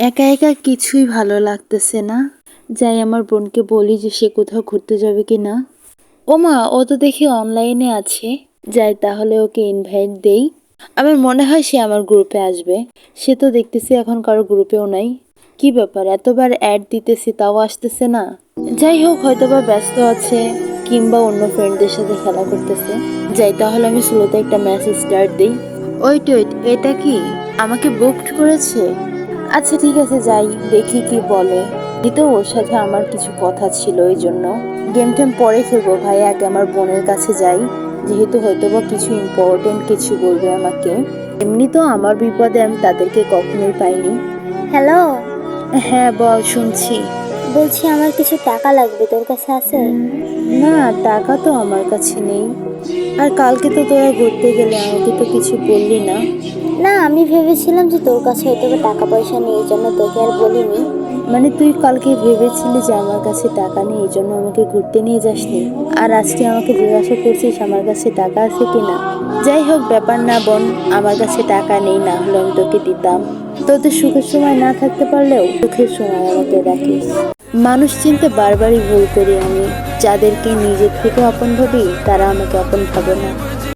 একা একা কিছুই ভালো লাগতেছে না। যাই আমার বোনকে বলি যে সে কোথাও ঘুরতে যাবে কি না। ওমা, ও তো দেখি অনলাইনে আছে। যাই তাহলে ওকে ইনভাইট দেই। আমার মনে হয় সে আমার গ্রুপে আসবে। সে তো দেখতেছি এখন কারো গ্রুপেও নাই। কি ব্যাপার, এতবার অ্যাড দিতেছি তাও আসতেছে না। যাই হোক, হয়তোবা ব্যস্ত আছে, কিংবা অন্য ফ্রেন্ডদের সাথে খেলা করতেছে। যাই তাহলে আমি স্লোতে একটা ম্যাচ স্টার্ট দিই। ওয়েট ওয়েট, এটা কি আমাকে বুকড করেছে? আচ্ছা ঠিক আছে, যাই দেখি কি বলে। তো ওর সাথে আমার কিছু কথা ছিল, এই জন্য গেম টেম পরে খেলবো ভাই। আগে আমার বোনের কাছে যাই, যেহেতু হয়তোবা কিছু ইম্পর্টেন্ট কিছু বলবে আমাকে। এমনি তো আমার বিপদে আমি তাদেরকে কখনোই পাইনি। হ্যালো। হ্যাঁ বল, শুনছি। বলছি আমার কিছু টাকা লাগবে, তোর কাছে আছে? না, টাকা তো আমার কাছে নেই। আর কালকে তো তোরা ঘুরতে গেলে, আমাকে তো কিছু বললি না। না, আমি ভেবেছিলাম যে তোর কাছে হয়তো বা টাকা পয়সা নেই, এই জন্য তোকে আর বলিনি। মানে তুই কালকে ভেবেছিলি যে আমার কাছে টাকা নেই, এই জন্য আমাকে ঘুরতে নিয়ে যাসনি। আর আজকে আমাকে জিজ্ঞাসা করছিস আমার কাছে টাকা আছে কিনা। যাই হোক, ব্যাপার না বোন, আমার কাছে টাকা নেই, না হলে আমি তোকে দিতাম। তোদের সুখের সময় না থাকতে পারলেও দুঃখের সময় আমাকে রাখিস। মানুষ চিনতে বারবারই ভুল করি আমি। যাদেরকে নিজের থেকে আপন ভাবি, তারা আমাকে আপন ভাবে না।